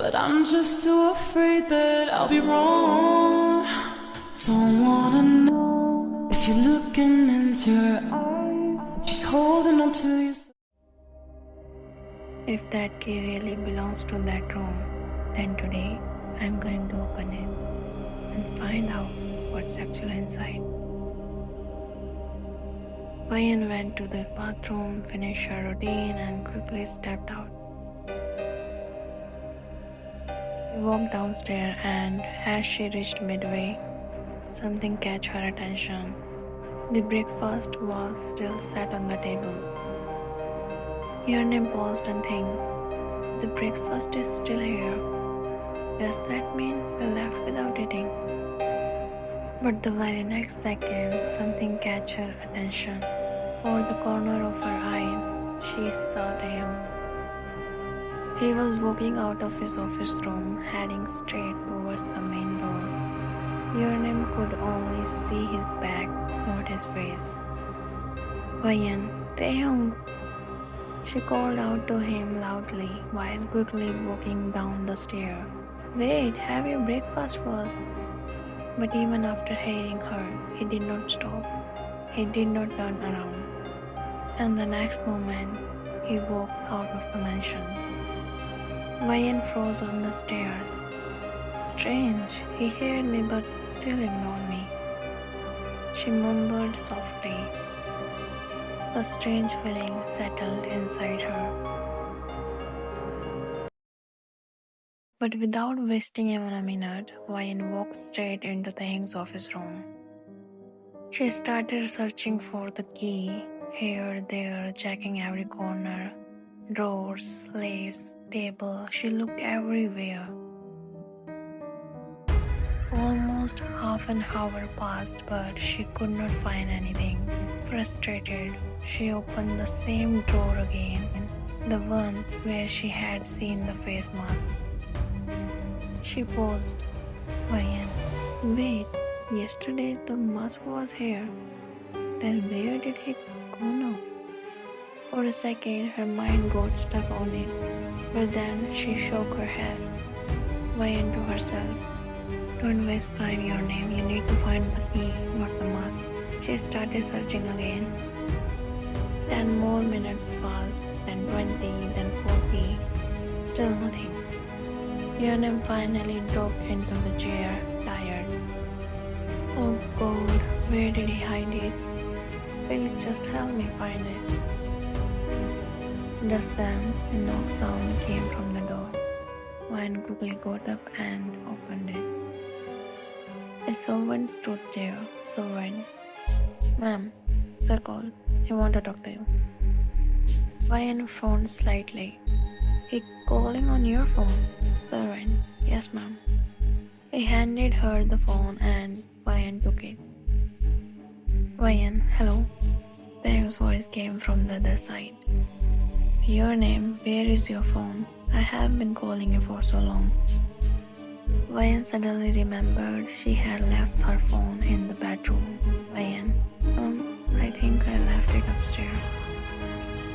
but I'm just too afraid that I'll be wrong. Don't wanna know if you're looking into her eyes. She's holding on to you. If that key really belongs to that room, then today I'm going to open it and find out what's actually inside. Wangxian went to the bathroom, finished her routine, and quickly stepped out. She walked downstairs, and as she reached midway, something caught her attention. The breakfast was still set on the table. 𝗏𝗵𝗵 paused and think, the breakfast is still here. Does that mean we left without eating? But the very next second, something caught her attention. For the corner of her eye, she saw Taehyung. He was walking out of his office room, heading straight towards the main door. 𝗏𝗵𝗵 could only see his back, not his face. Wangxian, Taehyung! She called out to him loudly while quickly walking down the stair. Wait, have your breakfast first. But even after hearing her, he did not stop. He did not turn around. And the next moment, he walked out of the mansion. Wangxian froze on the stairs. Strange, he heard me but still ignored me. She mumbled softly. A strange feeling settled inside her. But without wasting even a minute, Wangxian walked straight into Taehyung's office room. She started searching for the key, here, there, checking every corner, drawers, slaves, table. She looked everywhere. Almost half an hour passed, but she could not find anything. Frustrated, she opened the same drawer again, the one where she had seen the face mask. She paused. Wangxian, wait, yesterday the mask was here. Then where did he go now? For a second, her mind got stuck on it, but then she shook her head. Wangxian to herself, don't waste time, 𝗏𝗵𝗵. You need to find the key, not the mask. She started searching again. 10 more minutes passed, then 20, then 40. Still nothing. 𝗏𝗵𝗵 finally dropped into the chair, tired. Oh God, where did he hide it? Please just help me find it. Just then, a knock sound came from the door. Wangxian quickly got up and opened it. A servant stood there. Servant, ma'am, sir called. He wants to talk to you. Wangxian frowned slightly. He calling on your phone? Servant, yes ma'am. He handed her the phone and Wangxian took it. Wangxian, hello. Taehyung's voice came from the other side. 𝗏𝗵𝗵, where is your phone? I have been calling you for so long. Wangxian suddenly remembered she had left her phone in the bedroom. Wangxian, I think I left it upstairs.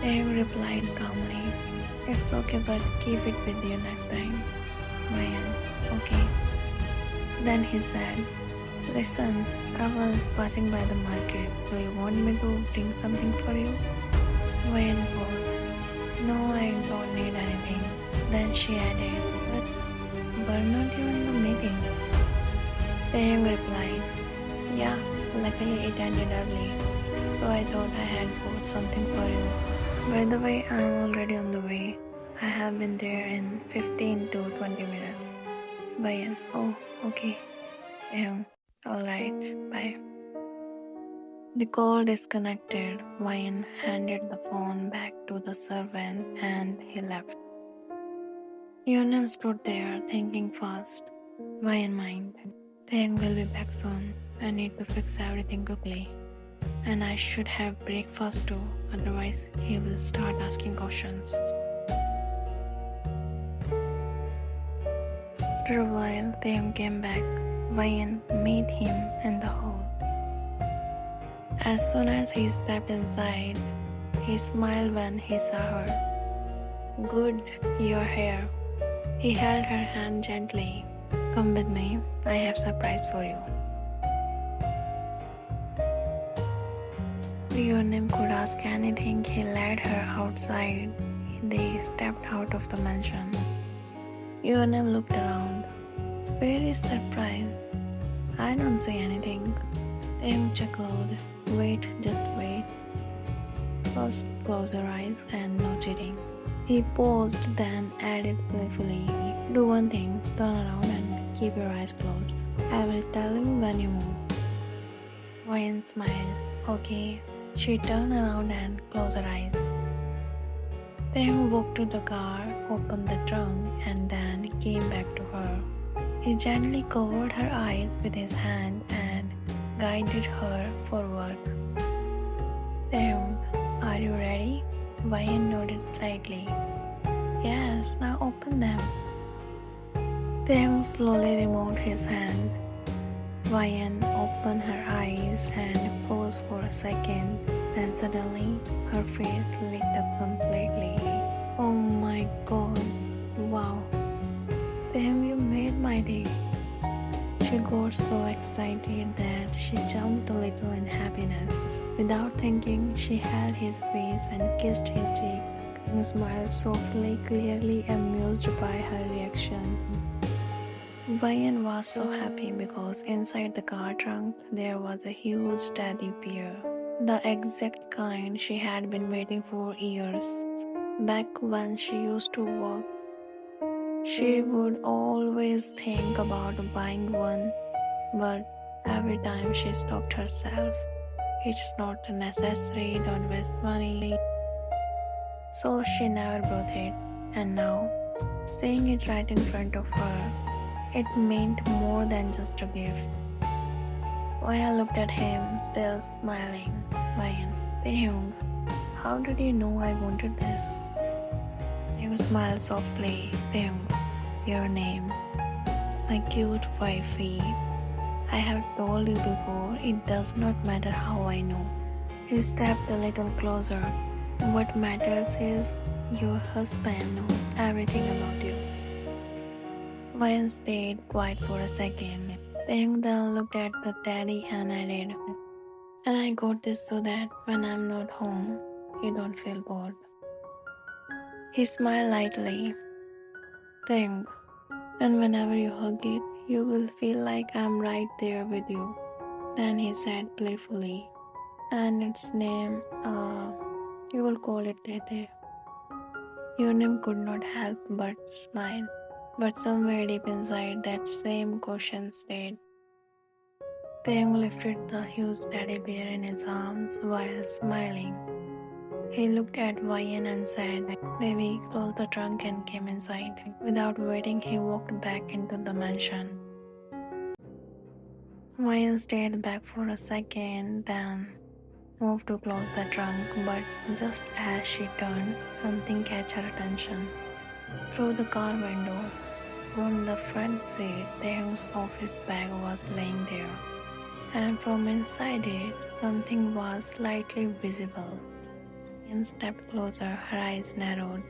Taehyung replied calmly, it's okay, but keep it with you next time. Wangxian, okay. Then he said, listen, I was passing by the market. Do you want me to bring something for you? Wangxian paused. No, I don't need anything. Then she added, but weren't you in the meeting? Taehyung replied, yeah, luckily it ended early, so I thought I had bought something for you. By the way, I'm already on the way. I have been there in 15 to 20 minutes. Wangxian, oh, okay. Taehyung, alright, bye. The call disconnected. Wangxian handed the phone back to the servant and he left. 𝗏𝗵𝗵 stood there thinking fast. Wangxian mind, Taehyung will be back soon. I need to fix everything quickly. And I should have breakfast too, otherwise he will start asking questions. After a while, Taehyung came back. Wangxian met him in the hall. As soon as he stepped inside, he smiled when he saw her. Good, you're here. He held her hand gently. Come with me, I have surprise for you. 𝗏𝗏 could ask anything. He led her outside. They stepped out of the mansion. 𝗏𝗏 looked around. Where is surprise? I don't see anything. Taehyung chuckled. Wait, just wait. First close your eyes and no cheating. He paused, then added playfully, do one thing, turn around and keep your eyes closed. I will tell you when you move. 𝗏𝗏 smiled. Okay. She turned around and closed her eyes. Taehyung walked to the car, opened the trunk, and then came back to her. He gently covered her eyes with his hand and guided her forward. Taehyung, are you ready? 𝗏𝗏 nodded slightly. Yes, now open them. Taehyung slowly removed his hand. 𝗏𝗏 opened her eyes and froze for a second. Then suddenly, her face lit up completely. Oh my god, wow. Taehyung, you made my day. She got so excited that she jumped a little in happiness. Without thinking, she held his face and kissed his cheek. He smiled softly, clearly amused by her reaction. 𝗏𝗏 was so happy because inside the car trunk there was a huge teddy bear. The exact kind she had been waiting for years. Back when she used to work, she would always think about buying one, but every time she stopped herself. It's not necessary, don't waste money. So she never bought it, and now, seeing it right in front of her, it meant more than just a gift. 𝗏𝗏 looked at him, still smiling. 𝗏𝗏, Taehyung, how did you know I wanted this? Taehyung smiled softly. Taehyung, your name. My cute wifey. I have told you before, it does not matter how I know. He stepped a little closer. What matters is your husband knows everything about you. 𝗏𝗏 stayed quiet for a second. Taehyung then looked at the teddy and added, and I got this so that when I'm not home, you don't feel bored. He smiled lightly. Taehyung, and whenever you hug it, you will feel like I'm right there with you. Then he said playfully, and its name, you will call it Tete. 𝗏𝗏 could not help but smile, but somewhere deep inside that same question stayed. Taehyung lifted the huge teddy bear in his arms while smiling. He looked at 𝗏𝗏 and said, Baby, close the trunk and came inside. Without waiting, he walked back into the mansion. 𝗏𝗏 stayed back for a second, then moved to close the trunk, but just as she turned, something catch her attention. Through the car window, on the front seat, Taehyung's office bag was laying there, and from inside it, something was slightly visible. And stepped closer, her eyes narrowed.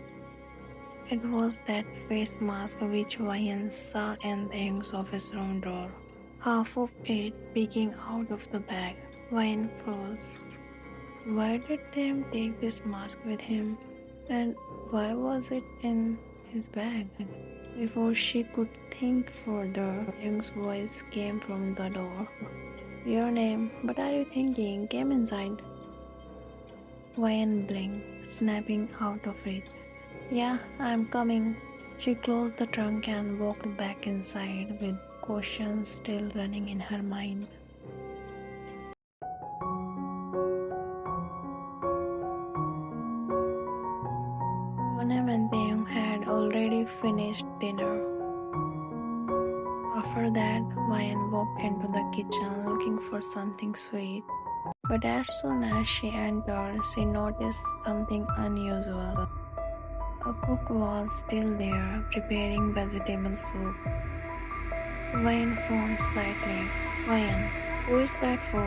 It was that face mask which 𝗏𝗏 saw in Taehyung's office room door, half of it peeking out of the bag. 𝗏𝗏 froze. Why did Taehyung take this mask with him? And why was it in his bag? Before she could think further, Taehyung's voice came from the door. Your name, what are you thinking? Came inside. 𝗏𝗏 blinked, snapping out of it. Yeah, I'm coming. She closed the trunk and walked back inside with questions still running in her mind. 𝗏𝗏 and Taehyung had already finished dinner. After that, 𝗏𝗏 walked into the kitchen looking for something sweet. But as soon as she entered, she noticed something unusual. A cook was still there, preparing vegetable soup. 𝗏𝗏 frowned slightly. 𝗏𝗏, who is that for?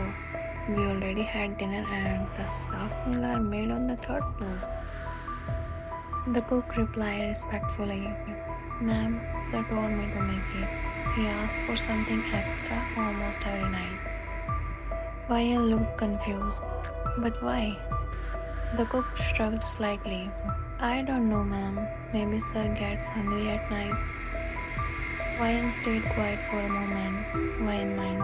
We already had dinner and the staff meal are made on the third floor. The cook replied respectfully, Ma'am, sir told me to make it. He asked for something extra almost every night. Wayan looked confused. But why? The cook shrugged slightly. I don't know, ma'am. Maybe sir gets hungry at night. Wayan stayed quiet for a moment. Wayan mind.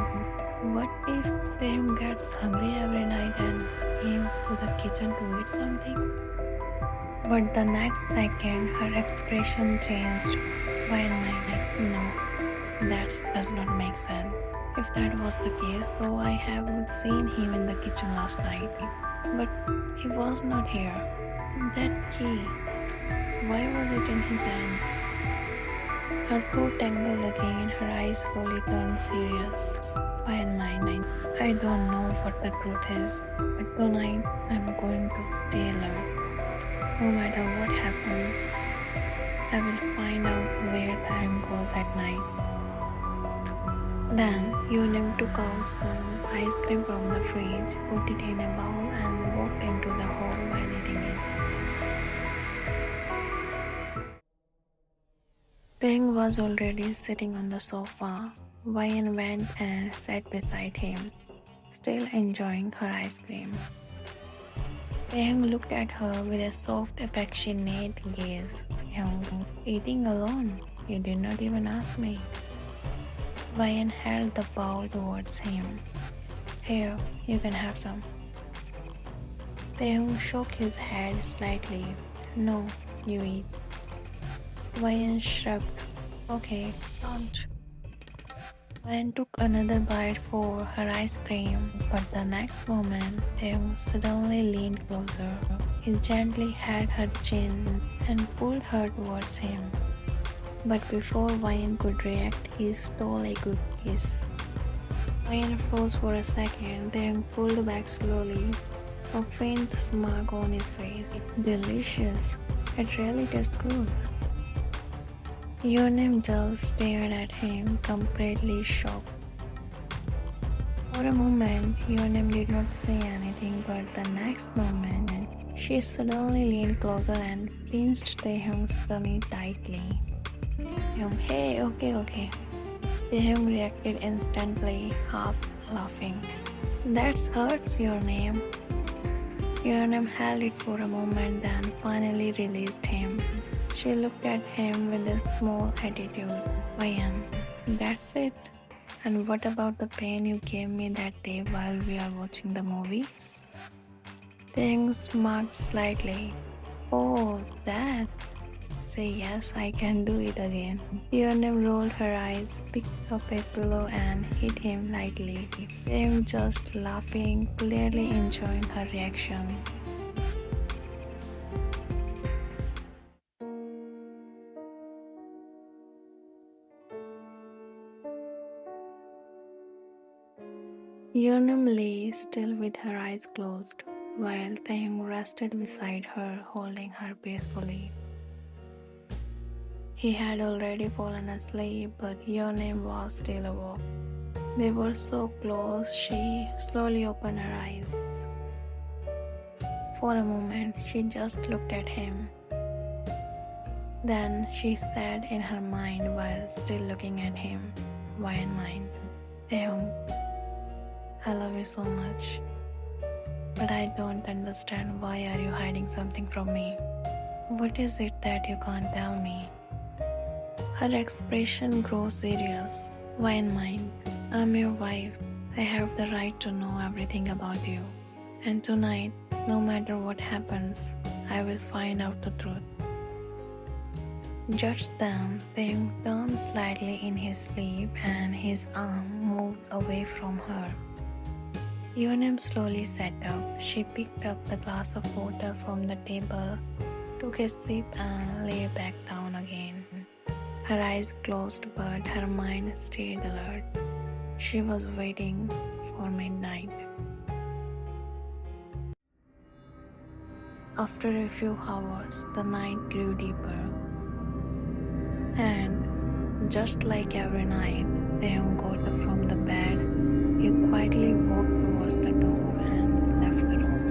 What if Taehyung gets hungry every night and comes to the kitchen to eat something? But the next second, her expression changed. Wayan mind. No, that does not make sense. If that was the case, so I haven't seen him in the kitchen last night. But he was not here. That key, why was it in his hand? Her throat tangled again, her eyes slowly turned serious. Wayan mind. I don't know what the truth is, but tonight I'm going to stay alert. No matter what happens, I will find out where Taehyung goes at night. Then 𝗏𝗵 took out some ice cream from the fridge, put it in a bowl and walked into the hall while eating it. Taehyung was already sitting on the sofa. Wayan went and sat beside him, still enjoying her ice cream. Taehyung looked at her with a soft, affectionate gaze. Taehyung, eating alone? You did not even ask me. Wayan held the bowl towards him. Here, you can have some. Taehyung shook his head slightly. No, you eat. Wayan shrugged. Okay, don't. Wayan took another bite for her ice cream, but the next moment, Taehyung suddenly leaned closer. He gently held her chin and pulled her towards him. But before Wayan could react, he stole a good kiss. Wayan froze for a second, then pulled back slowly, a faint smirk on his face. Delicious. It really tastes good. 𝗏𝗵 just stared at him, completely shocked. For a moment, 𝗏𝗵 did not say anything, but the next moment, she suddenly leaned closer and pinched Taehyung's tummy tightly. Hey, okay. Taehyung reacted instantly, half laughing. That hurts 𝗏𝗵. 𝗏𝗵 held it for a moment, then finally released him. She looked at him with a small attitude. Wayan, that's it? And what about the pain you gave me that day while we are watching the movie? Taehyung smirked slightly. Oh, that? Say yes, I can do it again. 𝗏𝗵 rolled her eyes, picked up a pillow and hit him lightly. Taehyung just laughing, clearly enjoying her reaction. 𝗏𝗵 lay still with her eyes closed, while Taehyung rested beside her, holding her peacefully. He had already fallen asleep, but 𝗏𝗵 was still awoke. They were so close, she slowly opened her eyes. For a moment, she just looked at him. Then she said in her mind while still looking at him, Wayan mind, Taehyung, I love you so much. But I don't understand, why are you hiding something from me? What is it that you can't tell me? Her expression grew serious. Wayan mind, I'm your wife. I have the right to know everything about you. And tonight, no matter what happens, I will find out the truth. Just then, Taehyung turned slightly in his sleep and his arm moved away from her. 𝗏𝗵 slowly sat up. She picked up the glass of water from the table, took a sip and lay back down again. Her eyes closed, but her mind stayed alert. She was waiting for midnight. After a few hours, the night grew deeper. And just like every night, Taehyung got up from the bed. He quietly walked towards the door and left the room.